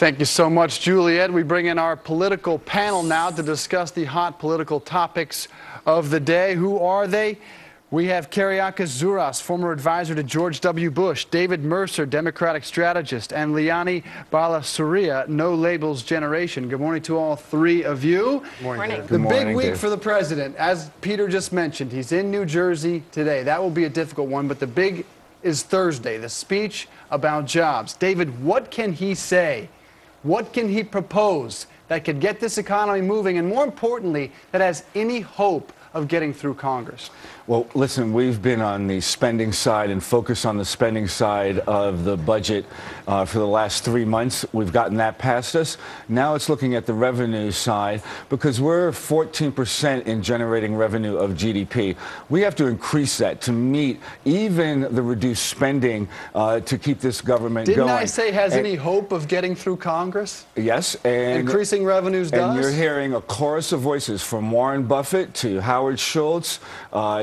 Thank you so much, Juliet. We bring in our political panel now to discuss the hot political topics of the day. Who are they? We have Kyriakos Zouras, former advisor to George W. Bush, David Mercer, Democratic strategist, and Liani Balasouria, No Labels Generation. Good morning to all three of you. Good morning. The big week for the president, as Peter just mentioned, he's in New Jersey today. That will be a difficult one, but the big is Thursday, the speech about jobs. David, what can he say? What can he propose that could get this economy moving, and more importantly, that has any hope of getting through Congress? Well, listen, we've been on the spending side and focused on the spending side of the budget for the last 3 months. We've gotten that past us. Now it's looking at the revenue side, because we're 14% in generating revenue of GDP. We have to increase that to meet even the reduced spending to keep this government going. Didn't I say has any hope of getting through Congress? Yes. And increasing revenues does? And you're hearing a chorus of voices from Warren Buffett to Howard Schultz.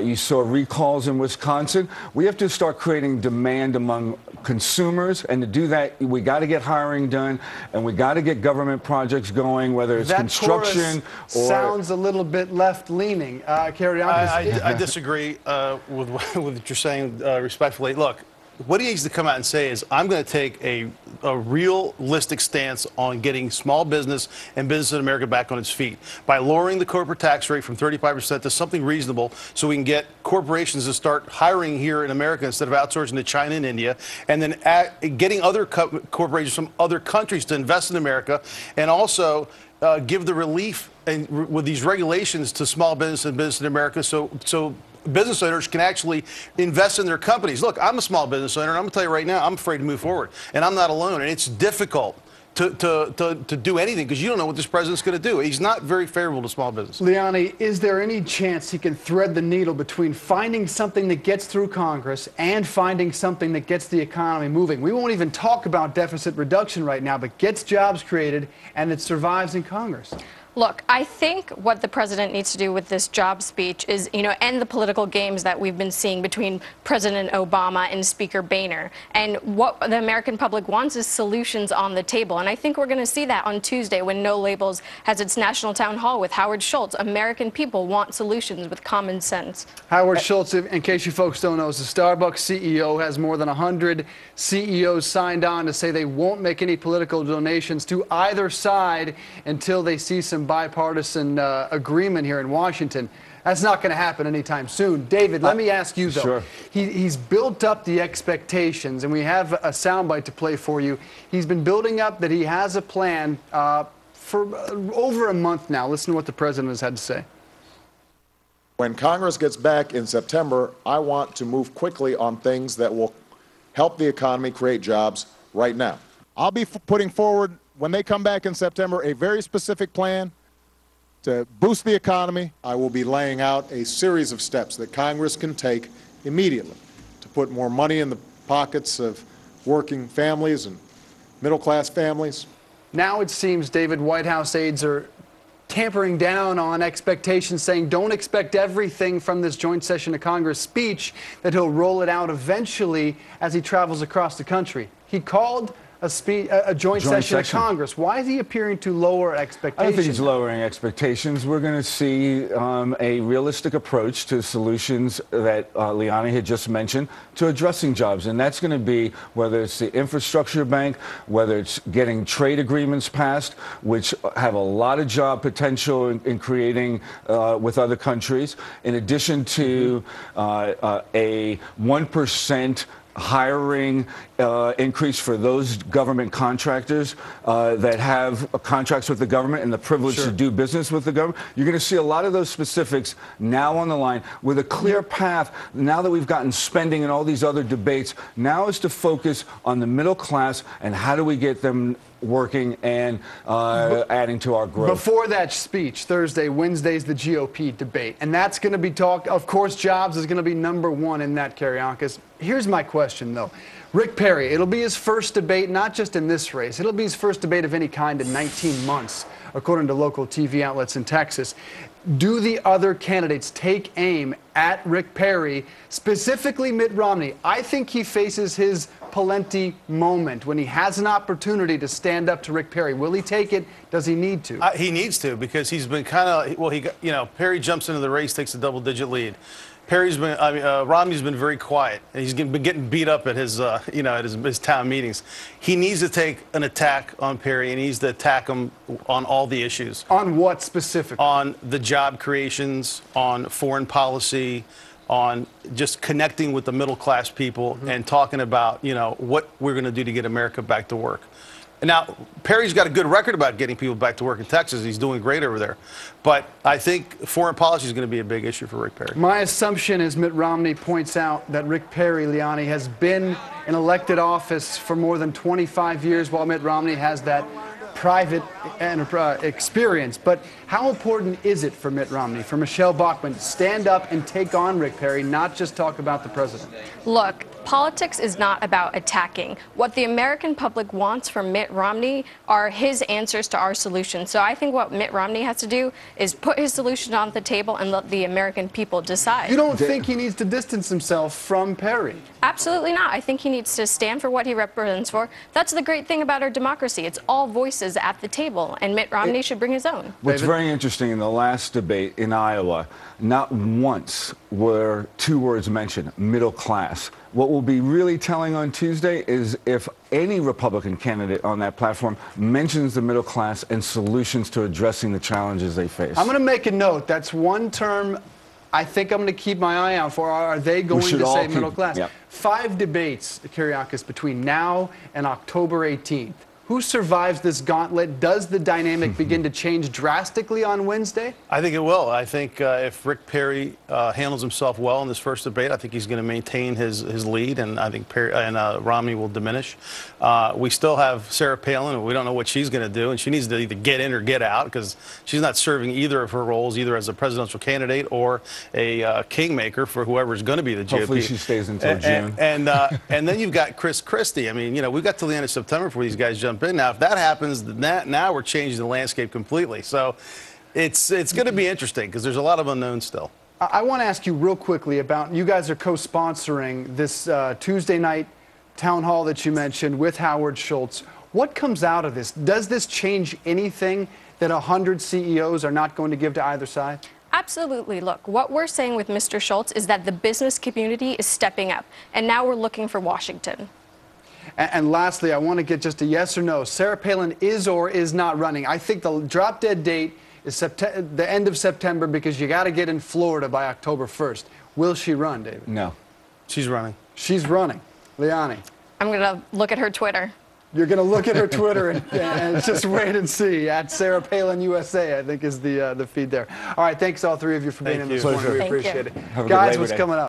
You saw recalls in Wisconsin. We have to start creating demand among consumers, and to do that, we got to get hiring done, and we got to get government projects going, whether it's construction or... sounds a little bit left-leaning. Kyriakos? I disagree with what you're saying respectfully. Look, what he needs to come out and say is, I'm going to take a realistic stance on getting small business and business in America back on its feet by lowering the corporate tax rate from 35% to something reasonable, so we can get corporations to start hiring here in America instead of outsourcing to China and India, and then getting other corporations from other countries to invest in America, and also give the relief with these regulations to small business and business in America, so business owners can actually invest in their companies. Look, I'm a small business owner, and I'm going to tell you right now, I'm afraid to move forward. And I'm not alone. And it's difficult to do anything, because you don't know what this president's going to do. He's not very favorable to small business. Liani, is there any chance he can thread the needle between finding something that gets through Congress and finding something that gets the economy moving? We won't even talk about deficit reduction right now, but gets jobs created and it survives in Congress. Look, I think what the president needs to do with this job speech is, end the political games that we've been seeing between President Obama and Speaker Boehner. And what the American public wants is solutions on the table. And I think we're going to see that on Tuesday when No Labels has its national town hall with Howard Schultz. American people want solutions with common sense. Howard Schultz, in case you folks don't know, is the Starbucks CEO, has more than 100 CEOs signed on to say they won't make any political donations to either side until they see some bipartisan agreement here in Washington. That's not going to happen anytime soon. David, let me ask you, though. Sure. He's built up the expectations, and we have a soundbite to play for you. He's been building up that he has a plan for over a month now. Listen to what the president has had to say. When Congress gets back in September, I want to move quickly on things that will help the economy create jobs right now. I'll be putting forward, when they come back in September, a very specific plan to boost the economy. I will be laying out a series of steps that Congress can take immediately to put more money in the pockets of working families and middle-class families. Now it seems, David, White House aides are tampering down on expectations, saying don't expect everything from this joint session of Congress speech, that he'll roll it out eventually as he travels across the country. He called a joint session of Congress. Why is he appearing to lower expectations? I don't think he's lowering expectations. We're going to see a realistic approach to solutions that Liani had just mentioned to addressing jobs. And that's going to be whether it's the infrastructure bank, whether it's getting trade agreements passed, which have a lot of job potential in creating with other countries, in addition to a 1% hiring increase for those government contractors that have contracts with the government and the privilege to do business with the government. You're going to see a lot of those specifics now on the line with a clear path. Now that we've gotten spending and all these other debates, now is to focus on the middle class and how do we get them working and adding to our growth. Before that speech, Thursday, Wednesday's the GOP debate. And that's going to be talked. Of course, jobs is going to be #1 in that, Kyriakos. Here's my question, though. Rick Perry, it'll be his first debate, not just in this race. It'll be his first debate of any kind in 19 months, according to local TV outlets in Texas. Do the other candidates take aim at Rick Perry, specifically Mitt Romney? I think he faces his Pawlenty moment when he has an opportunity to stand up to Rick Perry. Will he take it? Does he need to? He needs to, because he's been kind of, well, Perry jumps into the race, takes a double-digit lead. Romney's been very quiet, and he's been getting beat up at his, at his town meetings. He needs to take an attack on Perry, and he needs to attack him on all the issues. On what specifically? On the job creations, on foreign policy, on just connecting with the middle-class people and talking about, what we're going to do to get America back to work. Now, Perry's got a good record about getting people back to work in Texas. He's doing great over there. But I think foreign policy is going to be a big issue for Rick Perry. My assumption is Mitt Romney points out that Rick Perry, Liani, has been in elected office for more than 25 years, while Mitt Romney has that private experience. But how important is it for Mitt Romney, for Michelle Bachmann, to stand up and take on Rick Perry, not just talk about the president? Look, politics is not about attacking. What the American public wants from Mitt Romney are his answers to our solutions. So I think what Mitt Romney has to do is put his solution on the table and let the American people decide. You don't think he needs to distance himself from Perry? Absolutely not. I think he needs to stand for what he represents for. That's the great thing about our democracy. It's all voices at the table, and Mitt Romney should bring his own. What's very interesting, in the last debate in Iowa, not once were two words mentioned: middle class. What will be really telling on Tuesday is if any Republican candidate on that platform mentions the middle class and solutions to addressing the challenges they face. I'm going to make a note. That's one term I think I'm going to keep my eye out for. Are they going to say middle class? Yep. 5 debates, Kyriakis, between now and October 18th. Who survives this gauntlet? Does the dynamic begin to change drastically on Wednesday? I think it will. I think if Rick Perry handles himself well in this first debate, I think he's going to maintain his lead, and I think Romney will diminish. We still have Sarah Palin, and we don't know what she's going to do, and she needs to either get in or get out, because she's not serving either of her roles, either as a presidential candidate or a kingmaker for whoever's going to be the GOP. Hopefully she stays until June. And then you've got Chris Christie. I mean, we've got till the end of September before these guys jump in. Now, if that happens, now we're changing the landscape completely. So it's going to be interesting, because there's a lot of unknowns still. I want to ask you real quickly about, you guys are co-sponsoring this Tuesday night town hall that you mentioned with Howard Schultz. What comes out of this? Does this change anything that 100 CEOs are not going to give to either side? Absolutely. Look, what we're saying with Mr. Schultz is that the business community is stepping up, and now we're looking for Washington. And lastly, I want to get just a yes or no. Sarah Palin is or is not running. I think the drop-dead date is the end of September, because you got to get in Florida by October 1st. Will she run, David? No. She's running. She's running. Liani? I'm going to look at her Twitter. You're going to look at her Twitter and just wait and see. At Sarah Palin USA, I think, is the feed there. All right, thanks all three of you for being in this morning. We appreciate it. Have a good Guys, Labor what's Day. coming up?